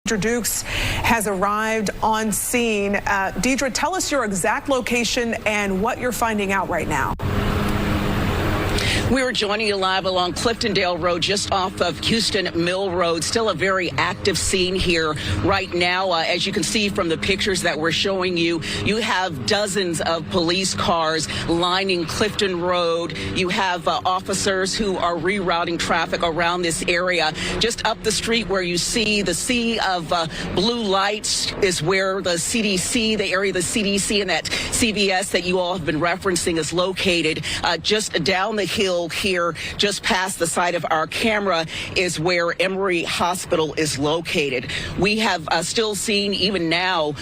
Deidre Dukes has arrived on scene. Deidre, tell us your exact location and what you're finding out right now. We are joining you live along Cliftondale Road, just off of Houston Mill Road. Still a very active scene here right now. As you can see from the pictures that we're showing you, you have dozens of police cars lining Clifton Road. You have officers who are rerouting traffic around this area. Just up the street where you see the sea of blue lights is where the CDC, the area of the CDC and that CVS that you all have been referencing is located. Just down the hill here, just past the side of our camera, is where Emory Hospital is located. We have still seen, even now,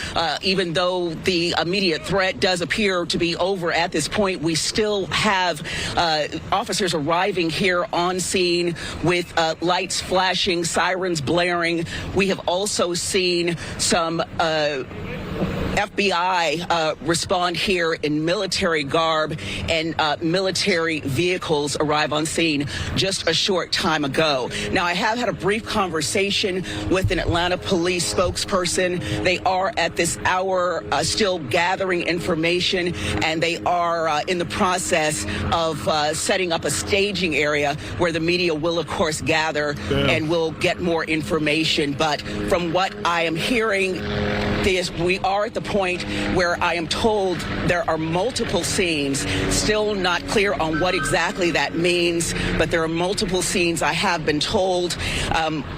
even though the immediate threat does appear to be over at this point, we still have officers arriving here on scene with lights flashing, sirens blaring. We have also seen some FBI respond here in military garb, and military vehicles arrive on scene just a short time ago. Now, I have had a brief conversation with an Atlanta police spokesperson. They are at this hour still gathering information, and they are in the process of setting up a staging area where the media will, of course, gather and will get more information. But from what I am hearing, we are at the point where I am told there are multiple scenes, still not clear on what exactly that means, but there are multiple scenes, I have been told.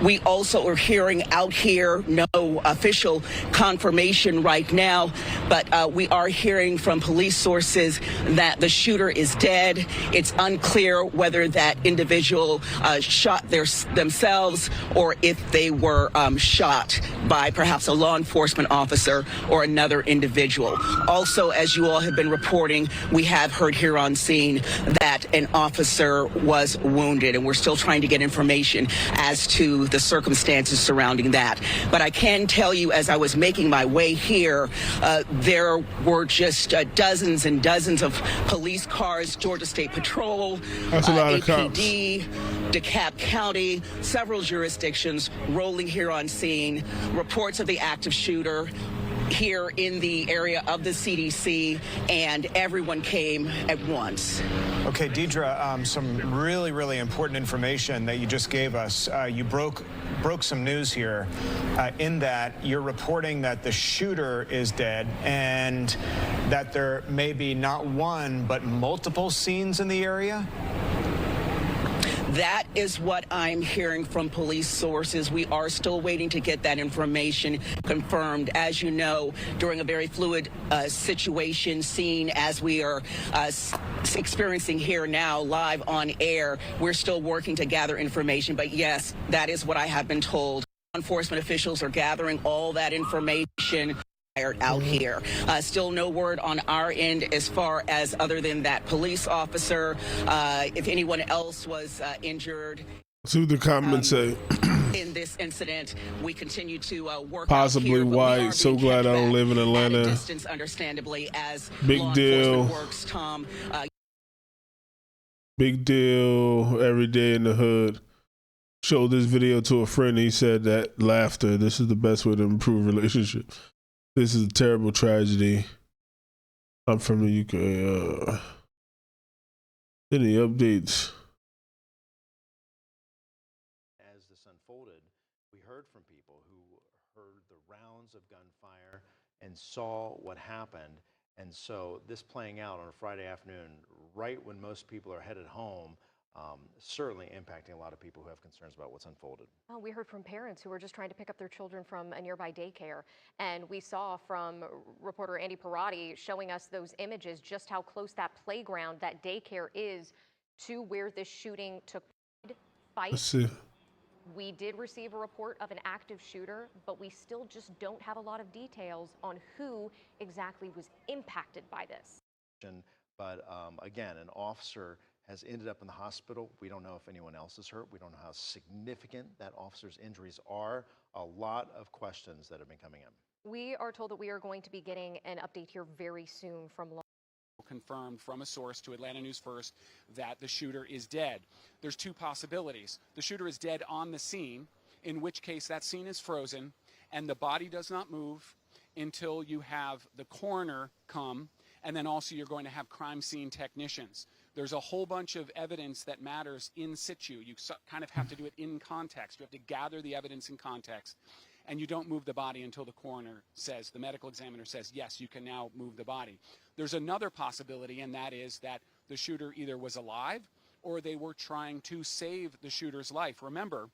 We also are hearing out here, no official confirmation right now, but we are hearing from police sources that the shooter is dead. It's unclear whether that individual shot themselves or if they were shot by perhaps a law enforcement officer or another individual. Also, as you all have been reporting, we have heard here on scene that an officer was wounded, and we're still trying to get information as to the circumstances surrounding that. But I can tell you, as I was making my way here, there were just dozens and dozens of police cars, Georgia State Patrol, APD, DeKalb County, several jurisdictions rolling here on scene. Reports of the active shooter here in the area of the CDC, and everyone came at once. Okay, Deidre, some really important information that you just gave us. You broke some news here in that you're reporting that the shooter is dead and that there may be not one but multiple scenes in the area. That is what I'm hearing from police sources. We are still waiting to get that information confirmed. As you know, during a very fluid situation scene as we are experiencing here now live on air, we're still working to gather information. But yes, that is what I have been told. Law enforcement officials are gathering all that information out here. Still no word on our end as far as other than that police officer, if anyone else was injured. See what the comments say. In this incident, we continue to work possibly out here, white. So glad I don't live in Atlanta. Distance, understandably, as big law deal. Works, Tom. Big deal every day in the hood. Showed this video to a friend. He said that laughter. This is the best way to improve relationships. This is a terrible tragedy. I'm from the UK. Any updates? As this unfolded, we heard from people who heard the rounds of gunfire and saw what happened. And so this playing out on a Friday afternoon, right when most people are headed home, certainly impacting a lot of people who have concerns about what's unfolded. Well, we heard from parents who were just trying to pick up their children from a nearby daycare. And we saw from reporter Andy Parati showing us those images, just how close that playground, that daycare is to where this shooting took place. Let's see. We did receive a report of an active shooter, but we still just don't have a lot of details on who exactly was impacted by this. But again, an officer has ended up in the hospital. We don't know if anyone else is hurt. We don't know how significant that officer's injuries are. A lot of questions that have been coming in. We are told that we are going to be getting an update here very soon from law. Confirmed from a source to Atlanta News First that the shooter is dead. There's two possibilities. The shooter is dead on the scene, in which case that scene is frozen, and the body does not move until you have the coroner come, and then also you're going to have crime scene technicians. There's a whole bunch of evidence that matters in situ. You kind of have to do it in context. You have to gather the evidence in context, and you don't move the body until the coroner says, the medical examiner says, yes, you can now move the body. There's another possibility, and that is that the shooter either was alive or they were trying to save the shooter's life. Remember,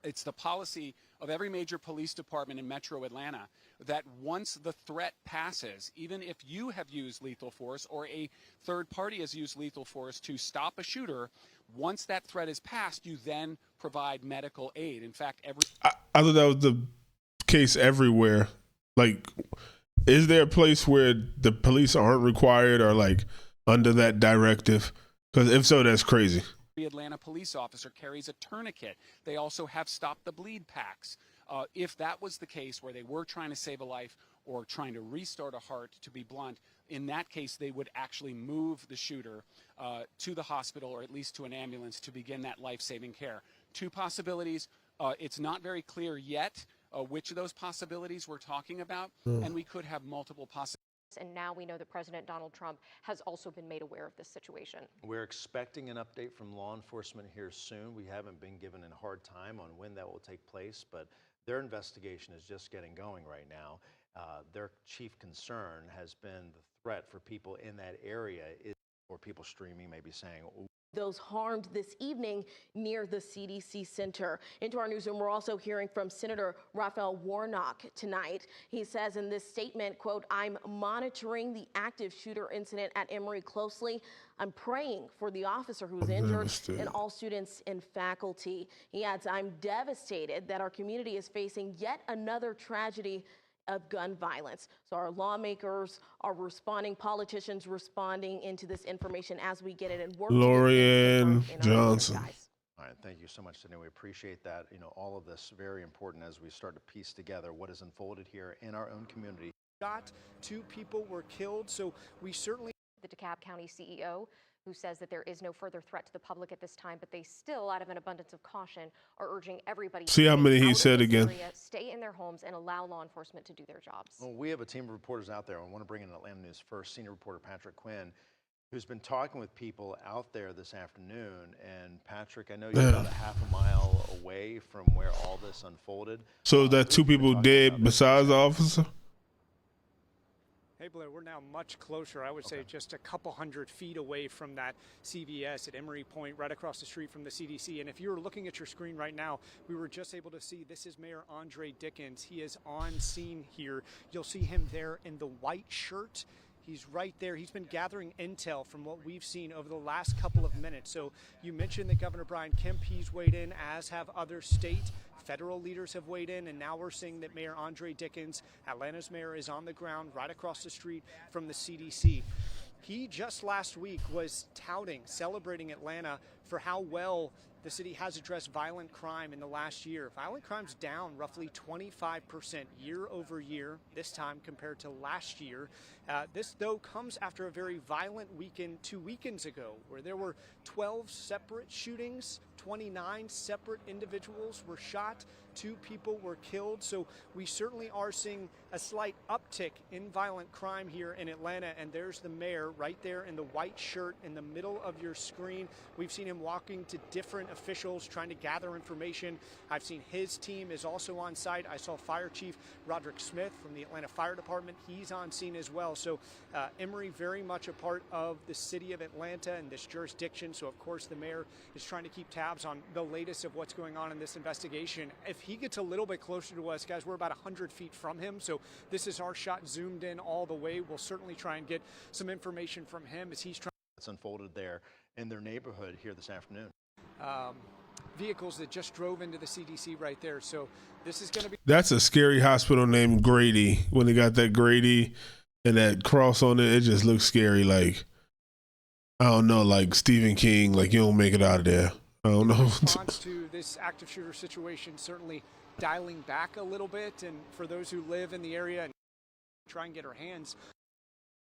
it's the policy of every major police department in Metro Atlanta that once the threat passes, even if you have used lethal force or a third party has used lethal force to stop a shooter, once that threat is passed, you then provide medical aid. In fact, I thought that was the case everywhere. Like, is there a place where the police aren't required or like under that directive? Because if so, that's crazy. Atlanta police officer carries a tourniquet. They also have stop the bleed packs. If that was the case where they were trying to save a life or trying to restart a heart, to be blunt, in that case, they would actually move the shooter to the hospital or at least to an ambulance to begin that life-saving care. Two possibilities. It's not very clear yet which of those possibilities we're talking about, and we could have multiple possibilities. And now we know that President Donald Trump has also been made aware of this situation. We're expecting an update from law enforcement here soon. We haven't been given a hard time on when that will take place, but their investigation is just getting going right now. Their chief concern has been the threat for people in that area, or people streaming maybe saying, those harmed this evening near the CDC Center. Into our newsroom, we're also hearing from Senator Raphael Warnock tonight. He says in this statement, quote, "I'm monitoring the active shooter incident at Emory closely. I'm praying for the officer who's injured and all students and faculty." He adds, "I'm devastated that our community is facing yet another tragedy of gun violence." So our lawmakers are responding, politicians responding into this information as we get it, and work Lorianne Johnson. All right, thank you so much, Sydney. We appreciate that. You know, all of this very important as we start to piece together what has unfolded here in our own community. Shot, 2 people were killed, so we certainly. The DeKalb County CEO, who says that there is no further threat to the public at this time, but they still, out of an abundance of caution, are urging everybody See how many he said again. Stay in their homes and allow law enforcement to do their jobs. Well, we have a team of reporters out there. I want to bring in Atlanta News First senior reporter Patrick Quinn, who's been talking with people out there this afternoon. And Patrick, I know you're about a half a mile away from where all this unfolded. So is that 2 people dead besides the officer? Hey, Blair, we're now much closer. I would say just a couple hundred feet away from that CVS at Emory Point, right across the street from the CDC. And if you're looking at your screen right now, we were just able to see this is Mayor Andre Dickens. He is on scene here. You'll see him there in the white shirt. He's right there. He's been gathering intel from what we've seen over the last couple of minutes. So you mentioned that Governor Brian Kemp, he's weighed in, as have other state, federal leaders have weighed in, and now we're seeing that Mayor Andre Dickens, Atlanta's mayor, is on the ground right across the street from the CDC. He just last week was celebrating Atlanta for how well the city has addressed violent crime in the last year. Violent crime's down roughly 25% year over year, this time compared to last year. This, though, comes after a very violent weekend 2 weekends ago, where there were 12 separate shootings, 29 separate individuals were shot, 2 people were killed. So we certainly are seeing a slight uptick in violent crime here in Atlanta. And there's the mayor right there in the white shirt in the middle of your screen. We've seen him walking to different officials trying to gather information. I've seen his team is also on site. I saw Fire Chief Roderick Smith from the Atlanta Fire Department. He's on scene as well. So Emory very much a part of the city of Atlanta and this jurisdiction. So of course the mayor is trying to keep tabs on the latest of what's going on in this investigation. If he gets a little bit closer to us, guys, we're about 100 feet from him. So this is our shot zoomed in all the way. We'll certainly try and get some information from him as he's trying. It's unfolded there in their neighborhood here this afternoon. Vehicles that just drove into the CDC right there. So this is going to be. That's a scary hospital named Grady. When they got that Grady and that cross on it, it just looks scary. Like, I don't know, like Stephen King, like you don't make it out of there. I don't know. Response to this active shooter situation, certainly dialing back a little bit. And for those who live in the area and try and get our hands.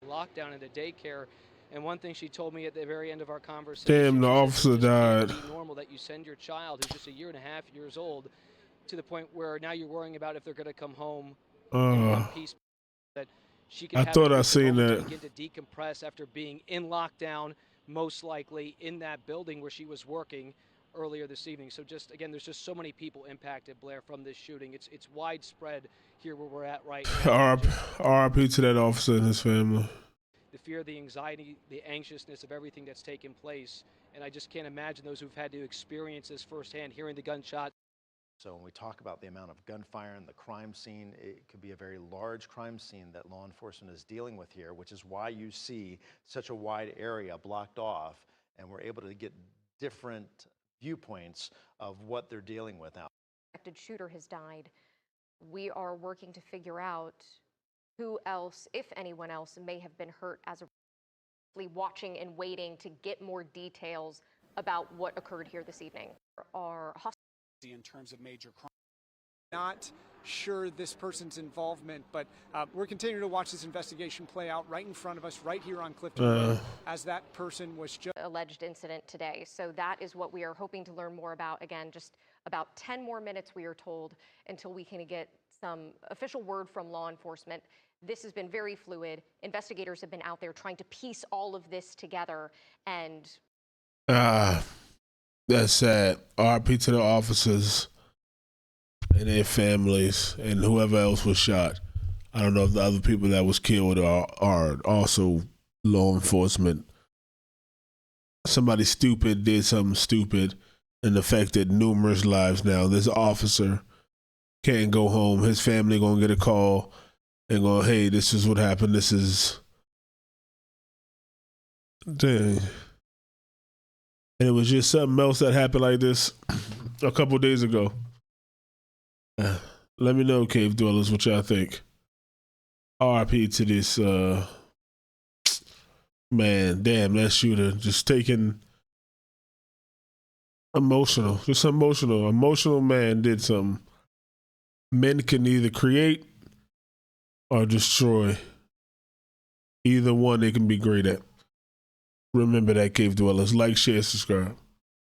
Lockdown at a daycare. And one thing she told me at the very end of our conversation. Damn, the officer died. It's normal that you send your child, who's just 1.5 years old, to the point where now you're worrying about if they're going to come home in one piece. That she can I have thought a I seen moment to that. begin to decompress after being in lockdown, most likely in that building where she was working earlier this evening. So just again, there's just so many people impacted, Blair, from this shooting. It's widespread here where we're at right now. RIP to that officer and his family. The fear, the anxiety, the anxiousness of everything that's taken place. And I just can't imagine those who've had to experience this firsthand, hearing the gunshot. So when we talk about the amount of gunfire in the crime scene, it could be a very large crime scene that law enforcement is dealing with here, which is why you see such a wide area blocked off, and we're able to get different viewpoints of what they're dealing with now. The suspected shooter has died. We are working to figure out who else, if anyone else, may have been hurt as a watching and waiting to get more details about what occurred here this evening. Our in terms of major crime. Not sure this person's involvement, but we're continuing to watch this investigation play out right in front of us, right here on Clifton Road, as that person was just alleged incident today. So that is what we are hoping to learn more about. Again, just about 10 more minutes, we are told, until we can get some official word from law enforcement. This has been very fluid. Investigators have been out there trying to piece all of this together, and that's sad. RIP to the officers and their families and whoever else was shot. I don't know if the other people that was killed are also law enforcement. Somebody stupid did something stupid and affected numerous lives now. This officer can't go home. His family gonna get a call and go, hey, this is what happened. This is... Dang. And it was just something else that happened like this a couple days ago. Let me know, Cave Dwellers, what y'all think. RIP to this, man, damn, that shooter just taking emotional. Emotional man did something. Men can either create or destroy. Either one they can be great at. Remember that, Cave Dwellers. Like, share, subscribe.